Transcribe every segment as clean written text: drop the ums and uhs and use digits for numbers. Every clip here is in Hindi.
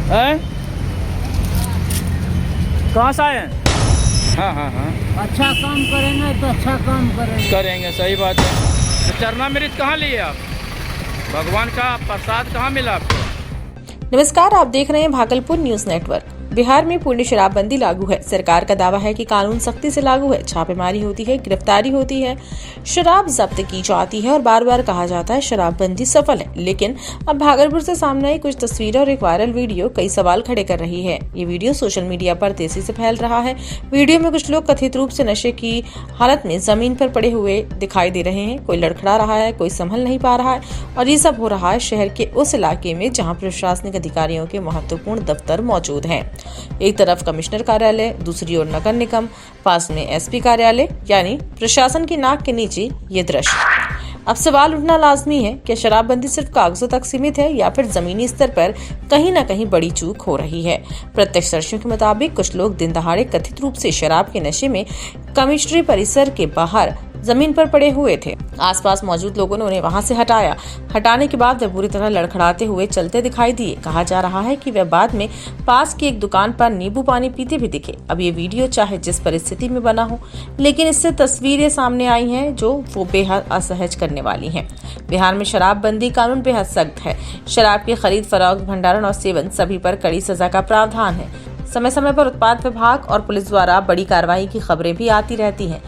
हैं? कहाँ से आए हैं? हाँ हाँ हाँ, अच्छा काम करेंगे तो अच्छा काम करेंगे, सही बात है। तो चरणामृत कहाँ लिए आप? भगवान का प्रसाद कहाँ मिला आपको? नमस्कार, आप देख रहे हैं भागलपुर न्यूज नेटवर्क। बिहार में पूर्ण शराबबंदी लागू है। सरकार का दावा है कि कानून सख्ती से लागू है, छापेमारी होती है, गिरफ्तारी होती है, शराब जब्त की जाती है और बार बार कहा जाता है शराबबंदी सफल है। लेकिन अब भागलपुर से सामने आई कुछ तस्वीरें और एक वायरल वीडियो कई सवाल खड़े कर रही है। ये वीडियो सोशल मीडिया पर तेजी से फैल रहा है। वीडियो में कुछ लोग कथित रूप से नशे की हालत में जमीन पर पड़े हुए दिखाई दे रहे हैं। कोई लड़खड़ा रहा है, कोई संभल नहीं पा रहा है और ये सब हो रहा है शहर के उस इलाके में जहाँ प्रशासनिक अधिकारियों के महत्वपूर्ण दफ्तर मौजूद हैं। एक तरफ कमिश्नर कार्यालय, दूसरी ओर नगर निगम, पास में एसपी कार्यालय, यानी प्रशासन की नाक के नीचे ये दृश्य। अब सवाल उठना लाजमी है, क्या शराबबंदी सिर्फ कागजों तक सीमित है या फिर जमीनी स्तर पर कहीं न कहीं बड़ी चूक हो रही है? प्रत्यक्षदर्शियों के मुताबिक कुछ लोग दिन दहाड़े कथित रूप से शराब के नशे में कमिश्नरी परिसर के बाहर जमीन पर पड़े हुए थे। आसपास मौजूद लोगों ने उन्हें वहां से हटाया। हटाने के बाद वे बुरी तरह लड़खड़ाते हुए चलते दिखाई दिए। कहा जा रहा है कि वे बाद में पास की एक दुकान पर नींबू पानी पीते भी दिखे। अब ये वीडियो चाहे जिस परिस्थिति में बना हो, लेकिन इससे तस्वीरें सामने आई हैं जो वो बेहद असहज करने वाली हैं। बिहार में शराबबंदी कानून बेहद सख्त है। शराब की खरीद, फरोख्त, भंडारण और सेवन सभी पर कड़ी सजा का प्रावधान है। समय समय पर उत्पाद विभाग और पुलिस द्वारा बड़ी कार्रवाई की खबरें भी आती रहती हैं।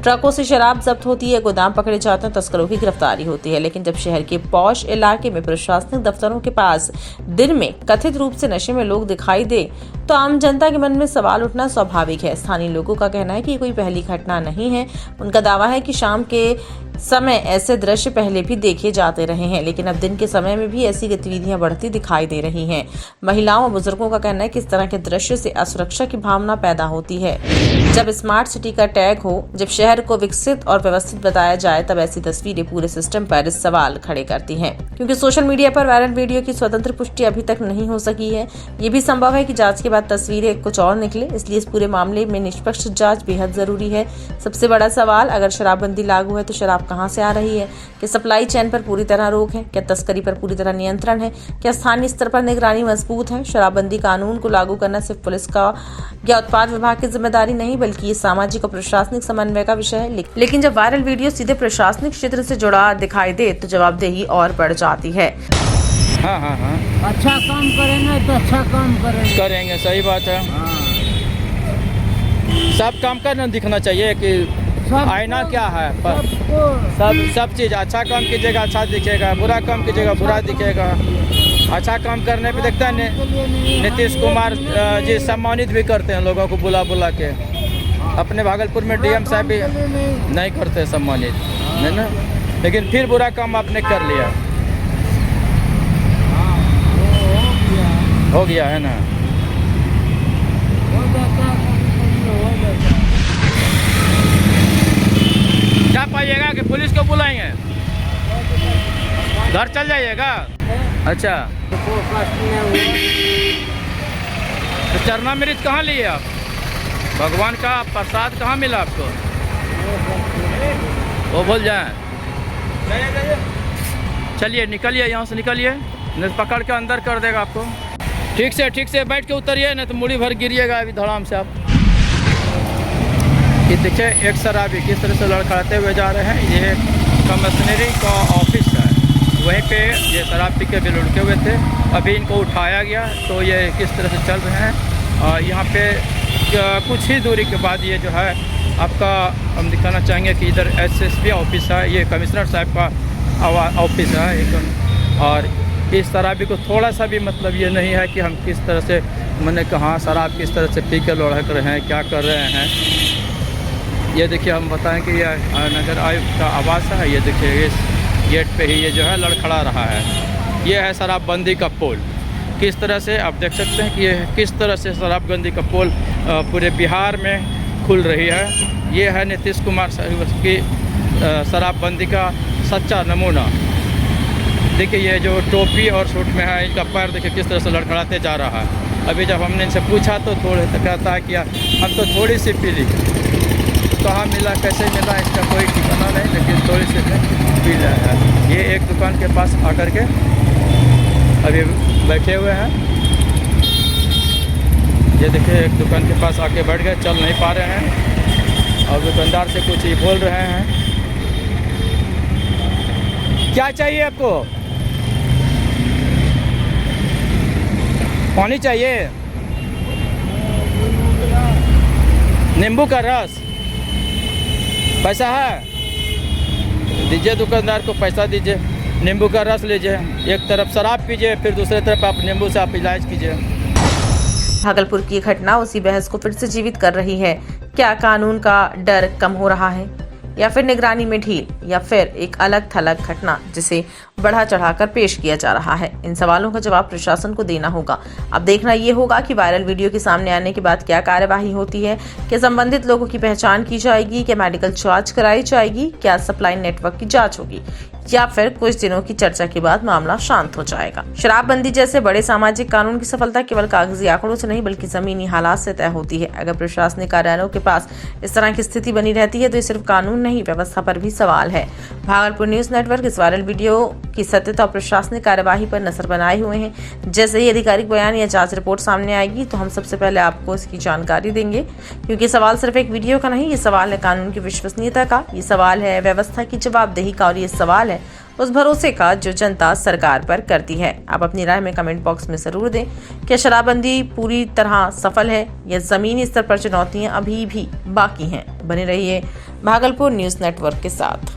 ट्रकों से शराब जब्त होती है, गोदाम पकड़े जाते हैं, तस्करों की गिरफ्तारी होती है। लेकिन जब शहर के पॉश इलाके में प्रशासनिक दफ्तरों के पास दिन में कथित रूप से नशे में लोग दिखाई दे तो आम जनता के मन में सवाल उठना स्वाभाविक है। स्थानीय लोगों का कहना है कि कोई पहली घटना नहीं है। उनका दावा है कि शाम के समय ऐसे दृश्य पहले भी देखे जाते रहे हैं, लेकिन अब दिन के समय में भी ऐसी गतिविधियां बढ़ती दिखाई दे रही हैं। महिलाओं और बुजुर्गों का कहना है कि इस तरह के दृश्य से असुरक्षा की भावना पैदा होती है। जब स्मार्ट सिटी का टैग हो, जब शहर को विकसित और व्यवस्थित बताया जाए, तब ऐसी तस्वीरें पूरे सिस्टम पर सवाल खड़े करती हैं। क्योंकि सोशल मीडिया पर वायरल वीडियो की स्वतंत्र पुष्टि अभी तक नहीं हो सकी है। ये भी संभव है कि जांच के बाद तस्वीरें कुछ और निकले, इसलिए इस पूरे मामले में निष्पक्ष जांच बेहद जरूरी है। सबसे बड़ा सवाल, अगर शराबबंदी लागू है तो शराब कहां से आ रही है? क्या सप्लाई चेन पर पूरी तरह रोक है? क्या तस्करी पर पूरी तरह नियंत्रण है? क्या स्थानीय स्तर पर निगरानी मजबूत है? शराबबंदी कानून को लागू करना सिर्फ पुलिस का या उत्पाद विभाग की जिम्मेदारी नहीं, बल्कि ये सामाजिक और प्रशासनिक समन्वय का विषय है। लेकिन जब वायरल वीडियो सीधे प्रशासनिक क्षेत्र से जुड़ा दिखाई दे तो जवाबदेही और बढ़ जाती है। हाँ हाँ हाँ, अच्छा काम करेंगे तो अच्छा काम करेंगे, सही बात है। सब काम का न दिखना चाहिए कि आईना क्या है, सब चीज़ अच्छा काम कीजिएगा अच्छा दिखेगा, बुरा काम कीजिएगा बुरा दिखेगा। अच्छा काम करने पे देखता है नीतीश कुमार जी सम्मानित भी करते हैं लोगों को बुला बुला के। अपने भागलपुर में डीएम साहब भी नहीं करते सम्मानित, है ना, लेकिन फिर बुरा काम आपने कर लिया, हो गया है ना। क्या पाइएगा कि पुलिस को बुलाएंगे, घर चल जाइएगा? अच्छा, तो चरणामृत कहाँ लिए आप? भगवान का प्रसाद कहाँ मिला आपको? वो भूल जाए। चलिए निकलिए, यहाँ से निकलिए, नहीं पकड़ के अंदर कर देगा आपको। ठीक से बैठ के उतरिए, नहीं तो मुड़ी भर गिरिएगा अभी धड़ाम से आप। ये देखिए एक शराबी किस तरह से लड़खड़ाते हुए जा रहे हैं। ये कमिश्नरी का ऑफिस है, वहीं पे ये शराब पी के भी लुढ़के हुए थे। अभी इनको उठाया गया तो ये किस तरह से चल रहे हैं। और यहाँ पे कुछ ही दूरी के बाद ये जो है आपका हम दिखाना चाहेंगे कि इधर एसएसपी ऑफिस है, ये कमिश्नर साहब का ऑफिस है एकदम। और इस शराबी को थोड़ा सा भी मतलब ये नहीं है कि हम किस तरह से, मैंने कहा शराब किस तरह से पी के लुढ़क रहे हैं, क्या कर रहे हैं। ये देखिए हम बताएं कि ये नगर आयुक्त का आवास है। ये देखिए इस गेट पे ही ये जो है लड़खड़ा रहा है। ये है शराबबंदी का पोल। किस तरह से आप देख सकते हैं कि ये किस तरह से शराबबंदी का पोल पूरे बिहार में खुल रही है। ये है नीतीश कुमार साहब की शराबबंदी का सच्चा नमूना। देखिए ये जो टोपी और सूट में है, इनका पैर देखिए किस तरह से लड़खड़ाते जा रहा है। अभी जब हमने इनसे पूछा तो थोड़े तो कहता है कि हम तो थोड़ी सी पी ली। कहाँ मिला, कैसे मिला, इसका कोई ठिकाना नहीं, लेकिन थोड़ी सी पी लिया है। ये एक दुकान के पास आकर के अभी बैठे हुए हैं। ये देखिए एक दुकान के पास आके बैठ गए, चल नहीं पा रहे हैं और दुकानदार से कुछ ही बोल रहे हैं। क्या चाहिए आपको? पानी चाहिए? नींबू का रस? पैसा है? दीजिए, दुकानदार को पैसा दीजिए, नींबू का रस लीजिए। एक तरफ शराब पीजिए, फिर दूसरी तरफ आप नींबू से आप इलाज कीजिए। भागलपुर की घटना उसी बहस को फिर से जीवित कर रही है। क्या कानून का डर कम हो रहा है या फिर निगरानी में ढील, या फिर एक अलग थलग घटना जिसे बढ़ा चढ़ाकर पेश किया जा रहा है? इन सवालों का जवाब प्रशासन को देना होगा। अब देखना ये होगा कि वायरल वीडियो के सामने आने के बाद क्या कार्यवाही होती है। क्या संबंधित लोगों की पहचान की जाएगी? क्या मेडिकल जांच कराई जाएगी? क्या सप्लाई नेटवर्क की जांच होगी, या फिर कुछ दिनों की चर्चा के बाद मामला शांत हो जाएगा? शराबबंदी जैसे बड़े सामाजिक कानून की सफलता केवल कागजी आंकड़ों से नहीं बल्कि जमीनी हालात से तय होती है। अगर प्रशासनिक कार्यालयों के पास इस तरह की स्थिति बनी रहती है तो ये सिर्फ कानून नहीं, व्यवस्था पर भी सवाल है। भागलपुर न्यूज नेटवर्क इस वायरल वीडियो की सत्यता और प्रशासनिक कार्यवाही पर नजर बनाए हुए हैं। जैसे ही आधिकारिक बयान या जांच रिपोर्ट सामने आएगी तो हम सबसे पहले आपको इसकी जानकारी देंगे, क्योंकि सवाल सिर्फ एक वीडियो का नहीं, ये सवाल है कानून की विश्वसनीयता का, ये सवाल है व्यवस्था की जवाबदेही का, और ये सवाल है उस भरोसे का जो जनता सरकार पर करती है। आप अपनी राय में कमेंट बॉक्स में जरूर दें। क्या शराबबंदी पूरी तरह सफल है या जमीनी स्तर पर चुनौतियां अभी भी बाकी हैं? बने रहिए भागलपुर न्यूज नेटवर्क के साथ।